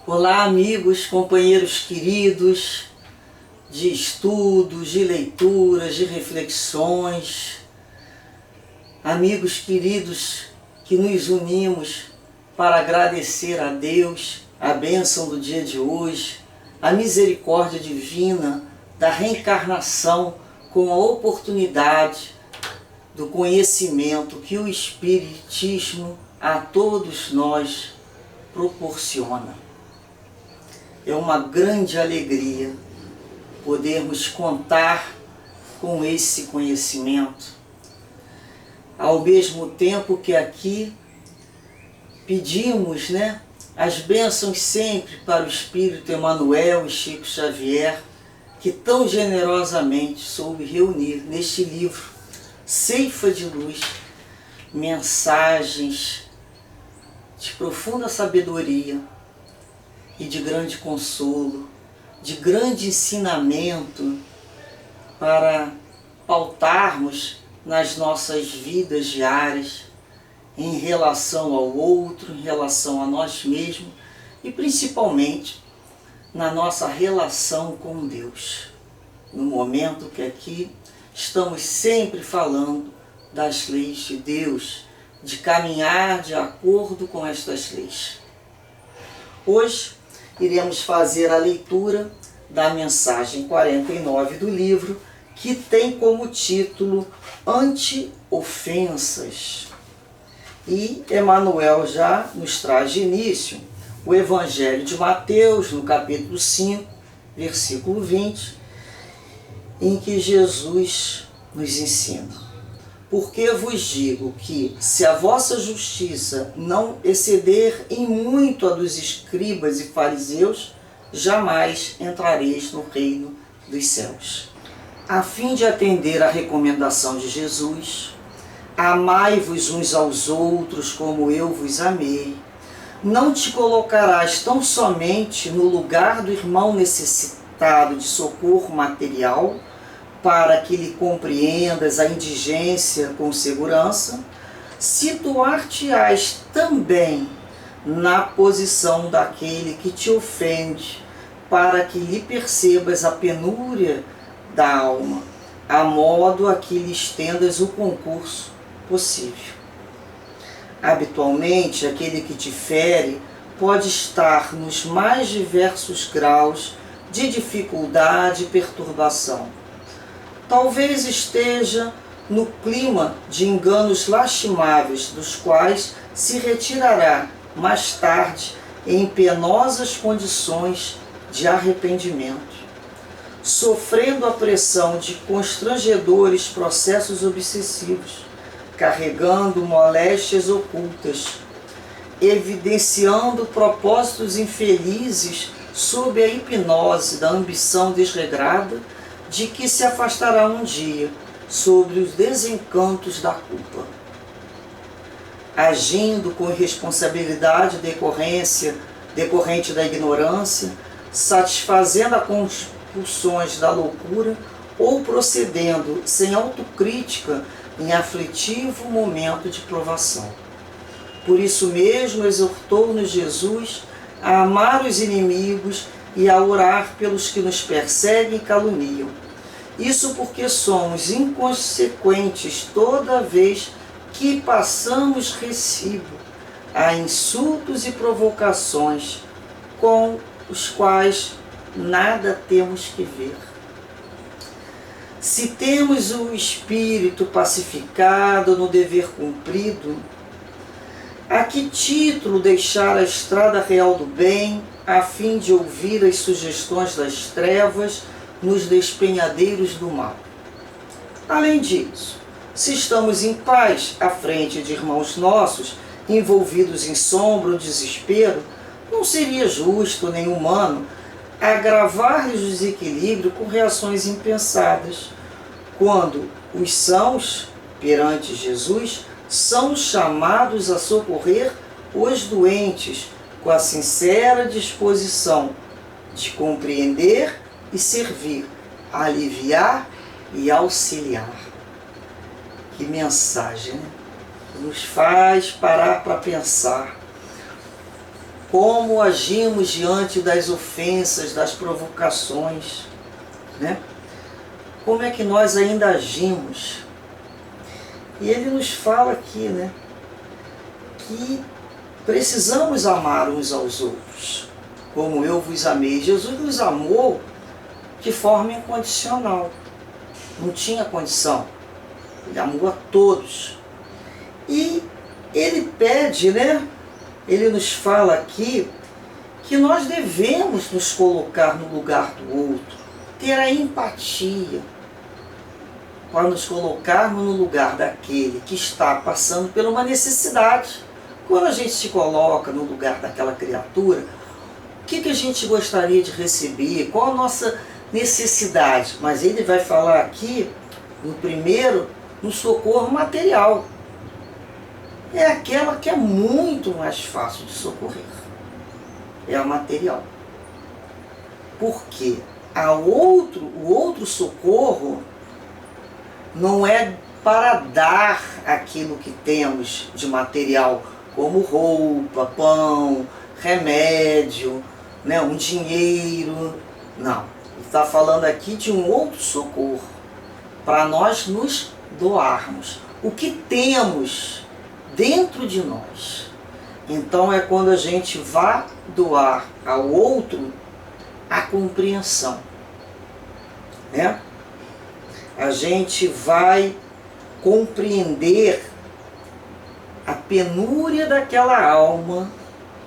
Olá, amigos, companheiros queridos de estudos, de leituras, de reflexões, amigos queridos que nos unimos para agradecer a Deus a bênção do dia de hoje, a misericórdia divina da reencarnação com a oportunidade do conhecimento que o Espiritismo a todos nós proporciona. É uma grande alegria podermos contar com esse conhecimento, ao mesmo tempo que aqui pedimos, as bênçãos sempre para o Espírito Emmanuel e Chico Xavier, que tão generosamente soube reunir neste livro, Ceifa de Luz, mensagens de profunda sabedoria e de grande consolo, de grande ensinamento para pautarmos nas nossas vidas diárias em relação ao outro, em relação a nós mesmos e principalmente na nossa relação com Deus. No momento que aqui estamos sempre falando das leis de Deus, de caminhar de acordo com estas leis. Hoje iremos fazer a leitura da mensagem 49 do livro, que tem como título Anti-ofensas. E Emmanuel já nos traz de início o Evangelho de Mateus, no capítulo 5, versículo 20, em que Jesus nos ensina: porque vos digo que, se a vossa justiça não exceder em muito a dos escribas e fariseus, jamais entrareis no reino dos céus. A fim de atender à recomendação de Jesus, amai-vos uns aos outros como eu vos amei. Não te colocarás tão somente no lugar do irmão necessitado de socorro material, para que lhe compreendas a indigência com segurança, situar-te-ás também na posição daquele que te ofende, para que lhe percebas a penúria da alma, a modo a que lhe estendas o concurso possível. Habitualmente, aquele que te fere pode estar nos mais diversos graus de dificuldade e perturbação. Talvez esteja no clima de enganos lastimáveis, dos quais se retirará mais tarde em penosas condições de arrependimento, sofrendo a pressão de constrangedores processos obsessivos, carregando moléstias ocultas, evidenciando propósitos infelizes sob a hipnose da ambição desregrada, de que se afastará um dia sobre os desencantos da culpa. Agindo com irresponsabilidade decorrente da ignorância, satisfazendo as compulsões da loucura ou procedendo sem autocrítica em aflitivo momento de provação. Por isso mesmo exortou-nos Jesus a amar os inimigos e a orar pelos que nos perseguem e caluniam. Isso porque somos inconsequentes toda vez que passamos recibo a insultos e provocações com os quais nada temos que ver. Se temos o espírito pacificado no dever cumprido, a que título deixar a estrada real do bem, a fim de ouvir as sugestões das trevas nos despenhadeiros do mal? Além disso, se estamos em paz à frente de irmãos nossos, envolvidos em sombra ou desespero, não seria justo nem humano agravar-lhes o desequilíbrio com reações impensadas, quando os sãos, perante Jesus, são chamados a socorrer os doentes com a sincera disposição de compreender e servir, aliviar e auxiliar. Que mensagem, Nos faz parar para pensar como agimos diante das ofensas, das provocações, né? Como é que nós ainda agimos? E ele nos fala aqui, né, que precisamos amar uns aos outros, como eu vos amei. Jesus nos amou de forma incondicional, não tinha condição, ele amou a todos. E ele pede, né, ele nos fala aqui que nós devemos nos colocar no lugar do outro, ter a empatia, para nos colocarmos no lugar daquele que está passando por uma necessidade. Quando a gente se coloca no lugar daquela criatura, o que a gente gostaria de receber? Qual a nossa necessidade? Mas ele vai falar aqui, no primeiro, no socorro material. É aquela que é muito mais fácil de socorrer. É a material. Porque o outro socorro não é para dar aquilo que temos de material, como roupa, pão, remédio, né, um dinheiro. Não. Ele está falando aqui de um outro socorro, para nós nos doarmos o que temos dentro de nós. Então é quando a gente vai doar ao outro a compreensão, né? A gente vai compreender a penúria daquela alma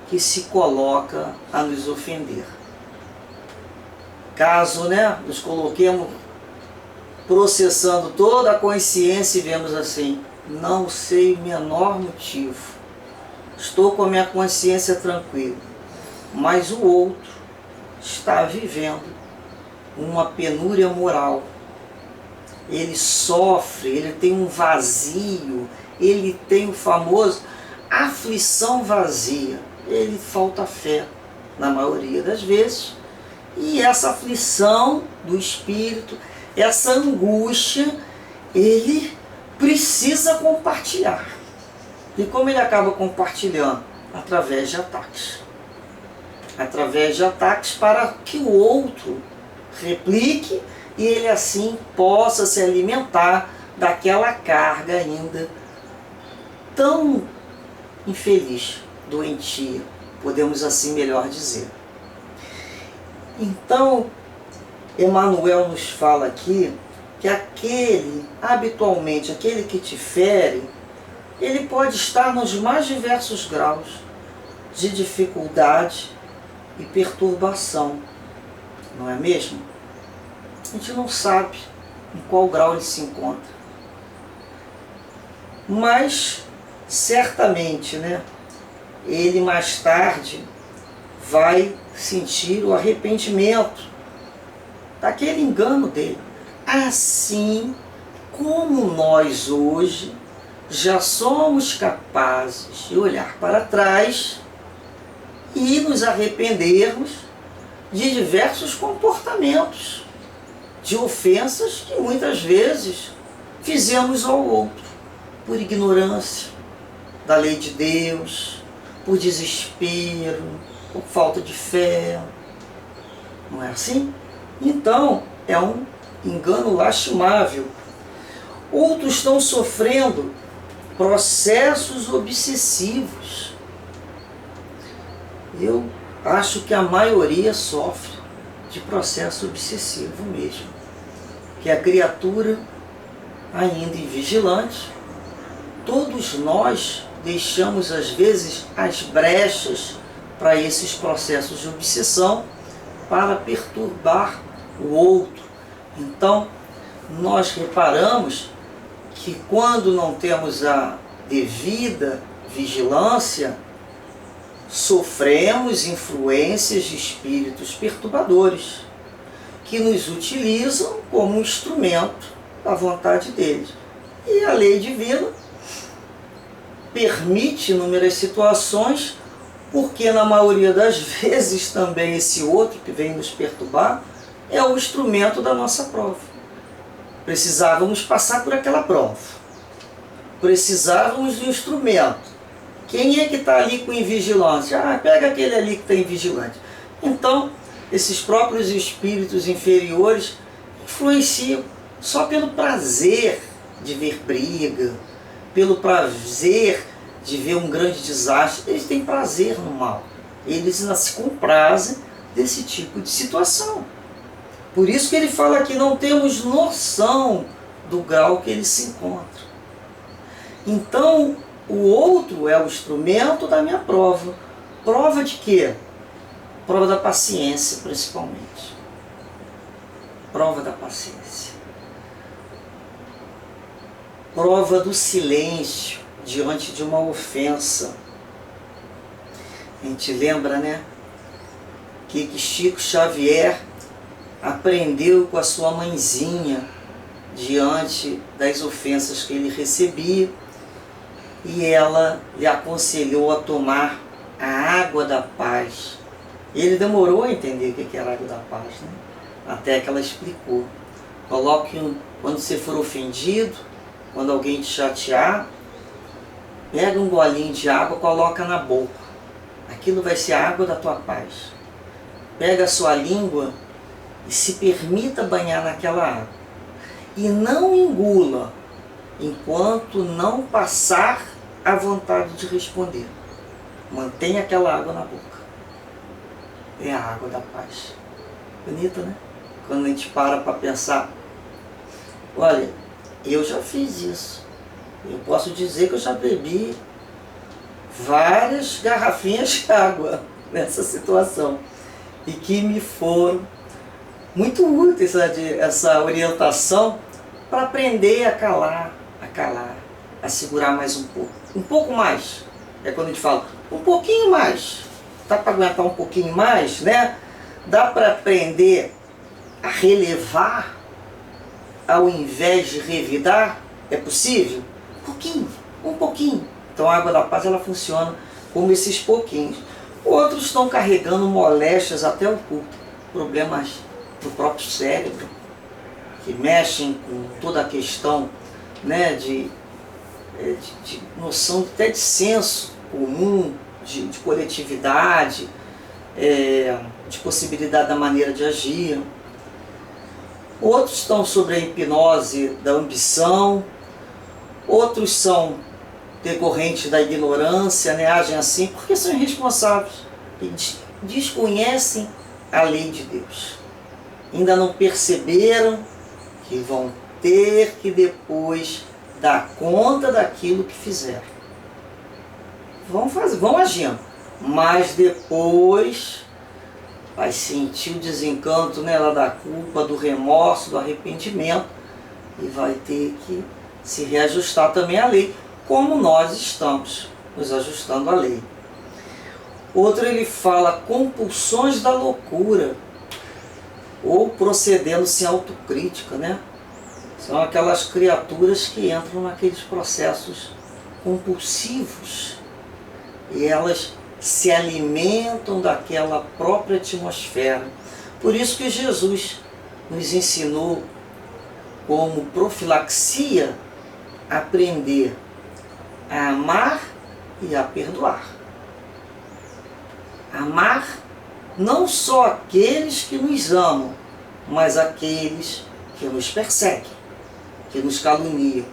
que se coloca a nos ofender. Caso, né, nos coloquemos processando toda a consciência e vemos assim, não sei o menor motivo, estou com a minha consciência tranquila, mas o outro está vivendo uma penúria moral. Ele sofre, ele tem um vazio, ele tem o famoso aflição vazia. Ele falta fé, na maioria das vezes. E essa aflição do espírito, essa angústia, ele precisa compartilhar. E como ele acaba compartilhando? Através de ataques. Através de ataques para que o outro replique e ele assim possa se alimentar daquela carga ainda tão infeliz, doentia, podemos assim melhor dizer. Então, Emmanuel nos fala aqui que habitualmente, aquele que te fere, ele pode estar nos mais diversos graus de dificuldade e perturbação, não é mesmo? A gente não sabe em qual grau ele se encontra. Mas, certamente, né, ele mais tarde vai sentir o arrependimento daquele engano dele. Assim como nós hoje já somos capazes de olhar para trás e nos arrependermos de diversos comportamentos, de ofensas que muitas vezes fizemos ao outro, por ignorância da lei de Deus, por desespero, por falta de fé. Não é assim? Então, é um engano lastimável. Outros estão sofrendo processos obsessivos. Eu acho que a maioria sofre de processo obsessivo mesmo, que a criatura ainda invigilante, todos nós deixamos às vezes as brechas para esses processos de obsessão para perturbar o outro. Então, nós reparamos que quando não temos a devida vigilância, sofremos influências de espíritos perturbadores que nos utilizam como instrumento da vontade deles. E a lei divina permite inúmeras situações, porque na maioria das vezes também esse outro que vem nos perturbar é o instrumento da nossa prova. Precisávamos passar por aquela prova. Precisávamos de um instrumento Quem é que está ali com invigilância? Ah, pega aquele ali que está invigilante. Então, esses próprios espíritos inferiores influenciam só pelo prazer de ver briga, pelo prazer de ver um grande desastre. Eles têm prazer no mal. Eles se comprazem desse tipo de situação. Por isso que ele fala que não temos noção do grau que eles se encontram. Então, o outro é o instrumento da minha prova. Prova de quê? Prova da paciência, principalmente. Prova da paciência. Prova do silêncio diante de uma ofensa. A gente lembra, né? Que Chico Xavier aprendeu com a sua mãezinha diante das ofensas que ele recebia, e ela lhe aconselhou a tomar a água da paz. Ele demorou a entender o que era a água da paz, né? Até que ela explicou. Coloque, quando você for ofendido, quando alguém te chatear, pega um golinho de água, coloca na boca. Aquilo vai ser a água da tua paz. Pega a sua língua e se permita banhar naquela água. E não engula enquanto não passar a vontade de responder. Mantenha aquela água na boca. É a água da paz. Bonita, né? Quando a gente para pensar. Olha, eu já fiz isso. Eu posso dizer que eu já bebi várias garrafinhas de água nessa situação. E que me foram muito úteis essa orientação para aprender a calar, a segurar mais um pouco. Um pouco mais. É quando a gente fala, um pouquinho mais. Dá para aguentar um pouquinho mais, né? Dá para aprender a relevar ao invés de revidar? É possível? Um pouquinho. Então a água da paz ela funciona como esses pouquinhos. Outros estão carregando moléstias até o corpo, problemas do próprio cérebro, que mexem com toda a questão, né, de noção até de senso comum, de coletividade, de possibilidade da maneira de agir. Outros estão sobre a hipnose da ambição, outros são decorrentes da ignorância, né, agem assim porque são irresponsáveis e desconhecem a lei de Deus. Ainda não perceberam que vão ter que depois dar conta daquilo que fizeram. Vão agindo, mas depois vai sentir o desencanto, né, lá da culpa, do remorso, do arrependimento, e vai ter que se reajustar também à lei, como nós estamos nos ajustando à lei. Outro ele fala compulsões da loucura, ou procedendo sem autocrítica, né? São aquelas criaturas que entram naqueles processos compulsivos e elas se alimentam daquela própria atmosfera. Por isso que Jesus nos ensinou como profilaxia aprender a amar e a perdoar. Amar não só aqueles que nos amam, mas aqueles que nos perseguem, que nos caluniam.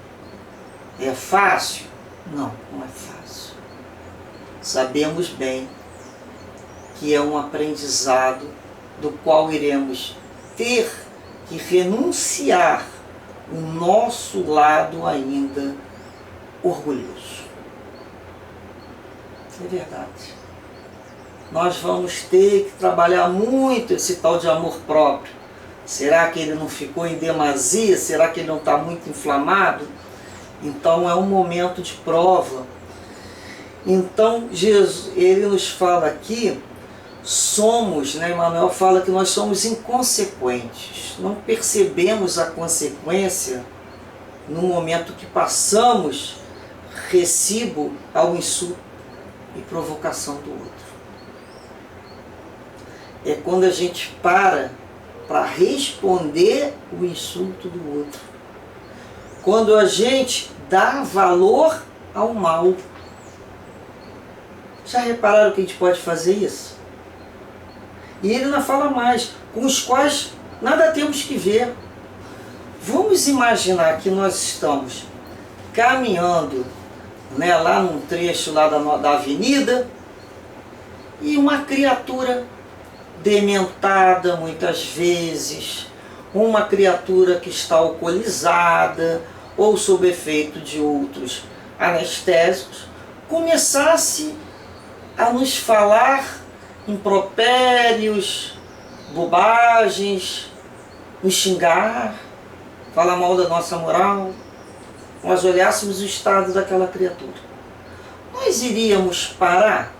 É fácil? Não, não é fácil. Sabemos bem que é um aprendizado do qual iremos ter que renunciar o nosso lado ainda orgulhoso. É verdade. Nós vamos ter que trabalhar muito esse tal de amor próprio. Será que ele não ficou em demasia? Será que ele não está muito inflamado? Então é um momento de prova. Então Jesus, ele nos fala aqui, somos, né, Emmanuel fala que nós somos inconsequentes. Não percebemos a consequência no momento que passamos recibo ao insulto e provocação do outro. É quando a gente para responder o insulto do outro. Quando a gente dá valor ao mal. Já repararam que a gente pode fazer isso? E ele ainda fala mais, com os quais nada temos que ver. Vamos imaginar que nós estamos caminhando, né, lá num trecho lá da avenida, e uma criatura dementada muitas vezes, uma criatura que está alcoolizada ou sob efeito de outros anestésicos, começasse a nos falar impropérios, bobagens, nos xingar, falar mal da nossa moral, nós olhássemos o estado daquela criatura, nós iríamos parar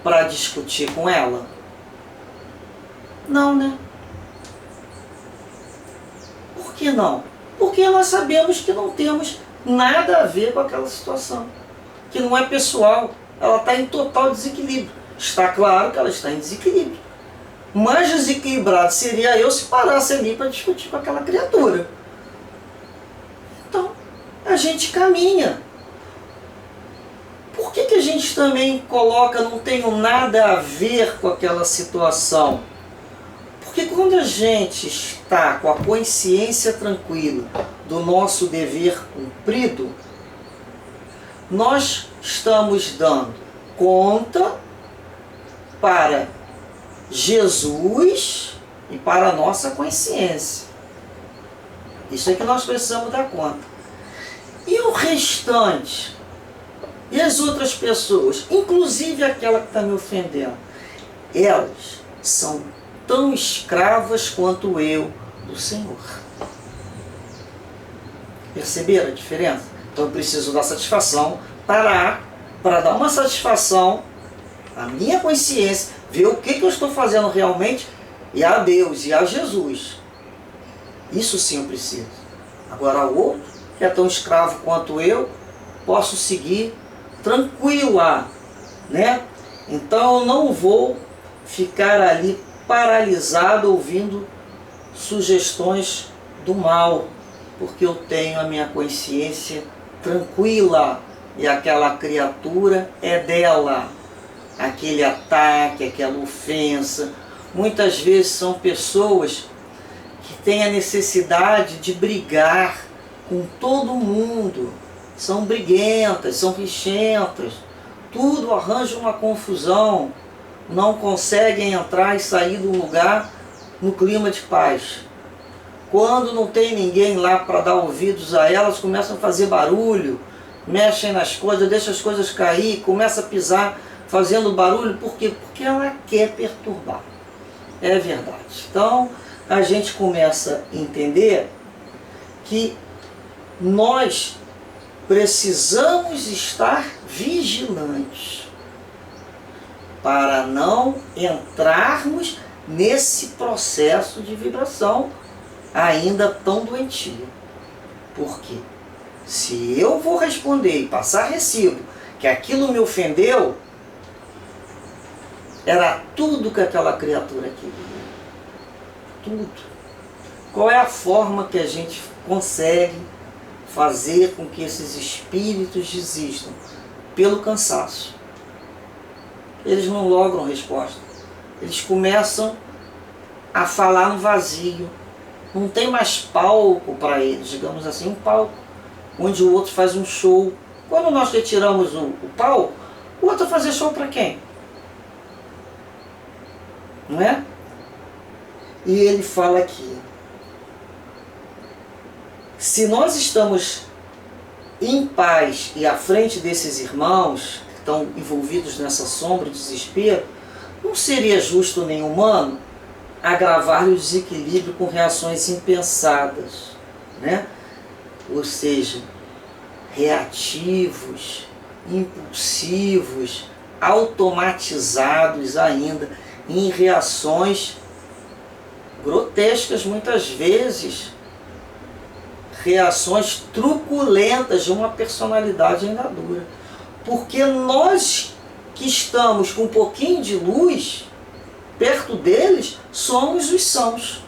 para discutir com ela? Não, né? Por que não? Porque nós sabemos que não temos nada a ver com aquela situação, que não é pessoal, ela está em total desequilíbrio. Está claro que ela está em desequilíbrio. Mais desequilibrado seria eu se parasse ali para discutir com aquela criatura. Então, a gente caminha. Por que a gente também coloca não tenho nada a ver com aquela situação? Porque quando a gente está com a consciência tranquila do nosso dever cumprido, nós estamos dando conta para Jesus e para a nossa consciência. Isso é que nós precisamos dar conta. E o restante? E as outras pessoas? Inclusive aquela que está me ofendendo. Elas são tão escravas quanto eu do Senhor. Perceberam a diferença? Então eu preciso dar satisfação, parar para dar uma satisfação à minha consciência, ver o que eu estou fazendo realmente, e a Deus, e a Jesus. Isso sim eu preciso. Agora o outro, que é tão escravo quanto eu, posso seguir tranquilo lá, né? Então eu não vou ficar ali paralisado ouvindo sugestões do mal, porque eu tenho a minha consciência tranquila e aquela criatura é dela. Aquele ataque, aquela ofensa, muitas vezes são pessoas que têm a necessidade de brigar com todo mundo, são briguentas, são rixentas, tudo arranja uma confusão, não conseguem entrar e sair do lugar no clima de paz. Quando não tem ninguém lá para dar ouvidos a elas, começam a fazer barulho, mexem nas coisas, deixam as coisas cair, começam a pisar, fazendo barulho. Por quê? Porque ela quer perturbar. É verdade. Então, a gente começa a entender que nós precisamos estar vigilantes para não entrarmos nesse processo de vibração ainda tão doentio. Por quê? Se eu vou responder e passar recibo que aquilo me ofendeu, era tudo que aquela criatura queria. Tudo. Qual é a forma que a gente consegue fazer com que esses espíritos desistam? Pelo cansaço. Eles não logram resposta. Eles começam a falar no vazio. Não tem mais palco para eles, digamos assim, um palco onde o outro faz um show. Quando nós retiramos o palco, o outro vai fazer show para quem? Não é? E ele fala aqui, se nós estamos em paz e à frente desses irmãos que estão envolvidos nessa sombra de desespero, não seria justo nem humano agravar-lhe o desequilíbrio com reações impensadas, né? Ou seja, reativos, impulsivos, automatizados ainda, em reações grotescas muitas vezes, reações truculentas de uma personalidade ainda dura. Porque nós que estamos com um pouquinho de luz perto deles, somos os sãos.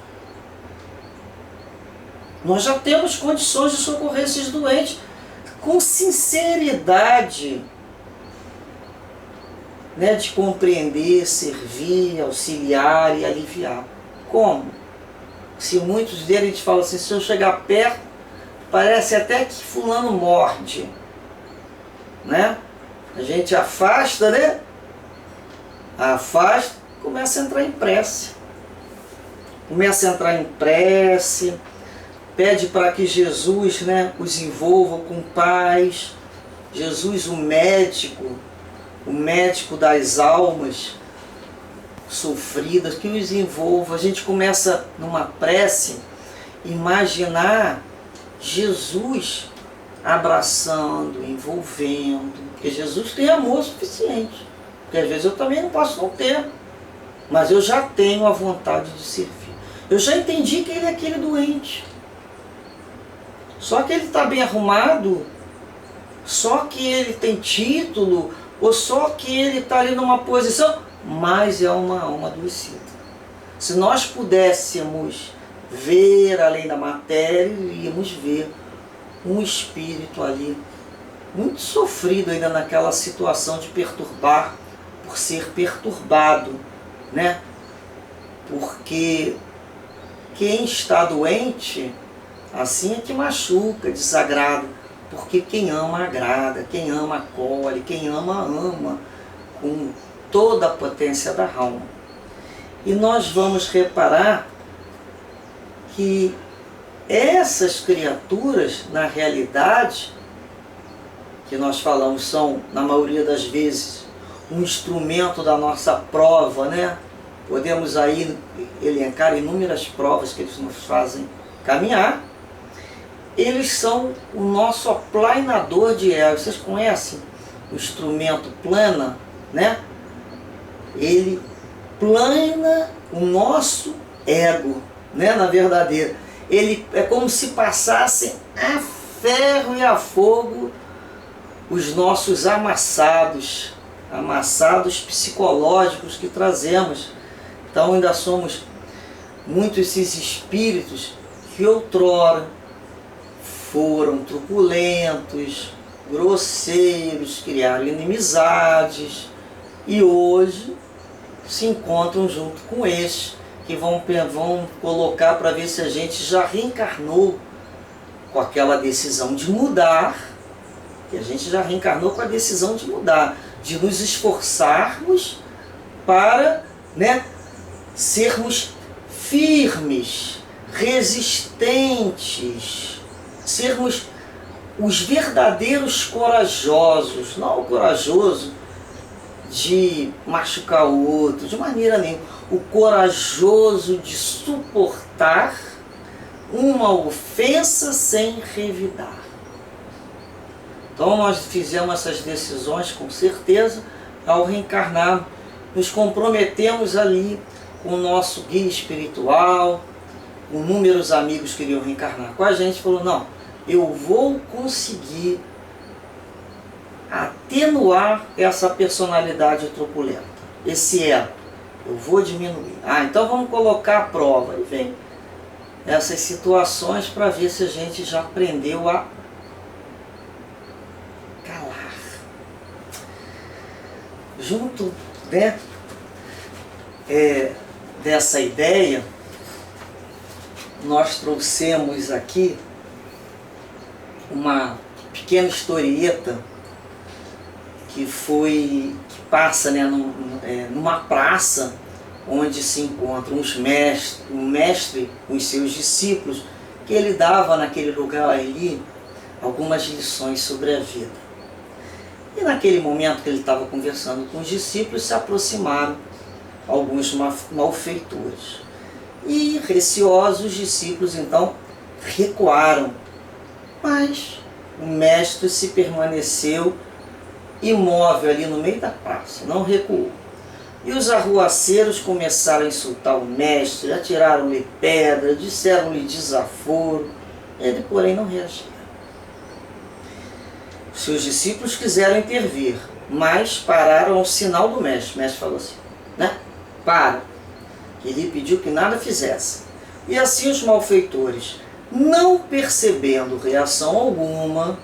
Nós já temos condições de socorrer esses doentes com sinceridade. né, de compreender, servir, auxiliar e aliviar. Como? Se muitos deles a gente fala assim, se eu chegar perto, parece até que fulano morde, né? A gente afasta, né? Afasta, começa a entrar em prece. Começa a entrar em prece, pede para que Jesus, né, os envolva com paz. Jesus, o médico das almas sofridas, que os envolva. A gente começa, numa prece, imaginar Jesus abraçando, envolvendo, porque Jesus tem amor suficiente, porque às vezes eu também não posso não ter, mas eu já tenho a vontade de servir. Eu já entendi que ele é aquele doente, só que ele está bem arrumado, só que ele tem título, ou só que ele está ali numa posição, mas é uma alma adoecida. Se nós pudéssemos ver além da matéria, iríamos ver um espírito ali, muito sofrido ainda naquela situação de perturbar, por ser perturbado, né? Porque quem está doente, assim é que machuca, desagrada, porque quem ama agrada, quem ama acolhe, quem ama, ama com toda a potência da alma. E nós vamos reparar que essas criaturas, na realidade, que nós falamos, são, na maioria das vezes, um instrumento da nossa prova, né? Podemos aí elencar inúmeras provas que eles nos fazem caminhar. Eles são o nosso aplanador de ego. Vocês conhecem o instrumento plana, né? Ele plana o nosso ego, né? Na verdadeira. Ele é como se passassem a ferro e a fogo os nossos amassados psicológicos que trazemos. Então ainda somos muitos esses espíritos que outrora foram truculentos, grosseiros, criaram inimizades e hoje se encontram junto com estes que vão colocar para ver se a gente já reencarnou com aquela decisão de mudar, que a gente já reencarnou com a decisão de mudar, de nos esforçarmos para, né, sermos firmes, resistentes, sermos os verdadeiros corajosos, não o corajoso de machucar o outro, de maneira nenhuma, o corajoso de suportar uma ofensa sem revidar. Então nós fizemos essas decisões com certeza ao reencarnar, nos comprometemos ali com o nosso guia espiritual, com inúmeros amigos que iriam reencarnar com a gente, falou, não, eu vou conseguir atenuar essa personalidade truculenta, esse ego, eu vou diminuir. Ah, então vamos colocar a prova. E vem essas situações para ver se a gente já aprendeu a calar. Junto, né, dessa ideia, nós trouxemos aqui uma pequena historieta que passa, né, numa praça onde se encontram um mestre com os seus discípulos, que ele dava naquele lugar ali algumas lições sobre a vida. E naquele momento que ele estava conversando com os discípulos, se aproximaram alguns malfeitores. E receosos, os discípulos então recuaram, mas o mestre se permaneceu imóvel ali no meio da praça, não recuou. E os arruaceiros começaram a insultar o mestre, atiraram-lhe pedra, disseram-lhe desaforo. Ele, porém, não reagiu. Seus discípulos quiseram intervir, mas pararam ao sinal do mestre. O mestre falou assim, né? Para. Ele pediu que nada fizesse. E assim os malfeitores, não percebendo reação alguma,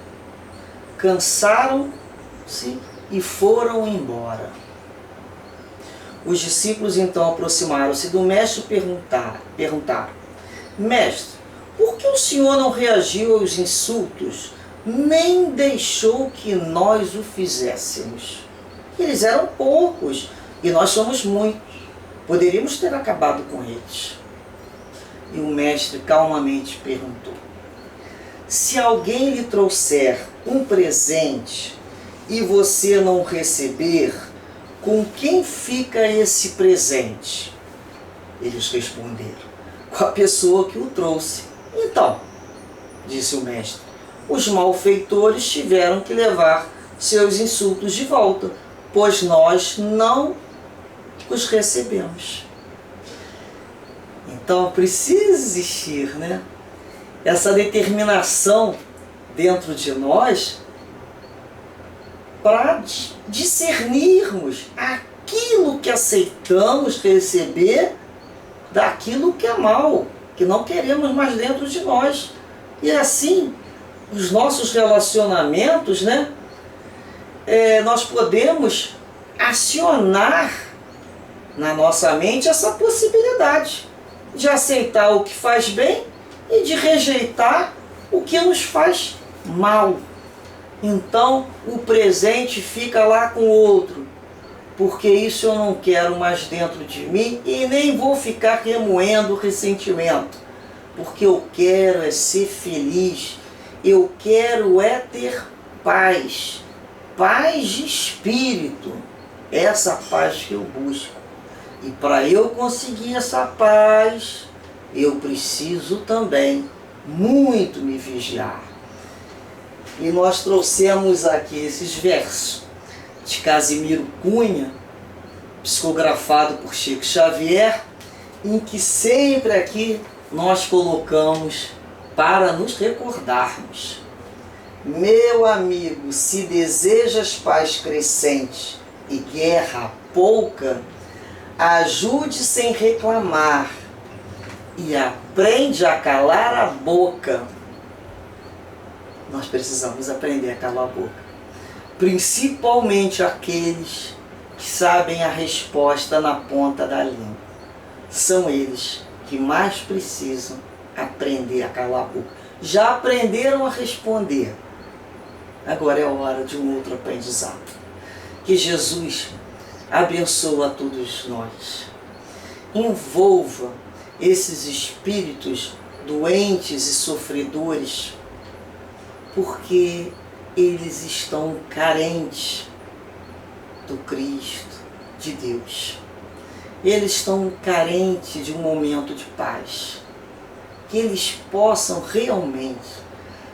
cansaram-se e foram embora. Os discípulos então aproximaram-se do mestre e perguntaram: Mestre, por que o Senhor não reagiu aos insultos, nem deixou que nós o fizéssemos? Eles eram poucos e nós somos muitos. Poderíamos ter acabado com eles. E o mestre calmamente perguntou: se alguém lhe trouxer um presente e você não receber, com quem fica esse presente? Eles responderam: com a pessoa que o trouxe. Então, disse o mestre, os malfeitores tiveram que levar seus insultos de volta, pois nós não os recebemos. Então precisa existir, né, essa determinação dentro de nós para discernirmos aquilo que aceitamos receber daquilo que é mal, que não queremos mais dentro de nós. E assim, os nossos relacionamentos, né, nós podemos acionar na nossa mente essa possibilidade de aceitar o que faz bem e de rejeitar o que nos faz mal. Então o presente fica lá com o outro, porque isso eu não quero mais dentro de mim e nem vou ficar remoendo ressentimento, porque eu quero é ser feliz, eu quero é ter paz, paz de espírito, essa paz que eu busco. E para eu conseguir essa paz, eu preciso também muito me vigiar. E nós trouxemos aqui esses versos de Casimiro Cunha, psicografado por Chico Xavier, em que sempre aqui nós colocamos para nos recordarmos: meu amigo, se desejas paz crescente e guerra pouca, ajude sem reclamar e aprende a calar a boca. Nós precisamos aprender a calar a boca, principalmente aqueles que sabem a resposta na ponta da língua. São eles que mais precisam aprender a calar a boca. Já aprenderam a responder, agora é a hora de um outro aprendizado. Que Jesus abençoe a todos nós, envolva esses espíritos doentes e sofredores, porque eles estão carentes do Cristo, de Deus. Eles estão carentes de um momento de paz. Que eles possam realmente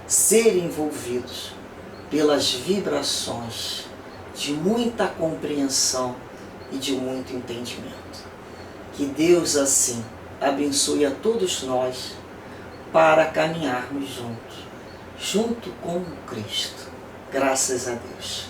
ser envolvidos pelas vibrações de muita compreensão e de muito entendimento. Que Deus assim abençoe a todos nós para caminharmos juntos, junto com o Cristo. Graças a Deus.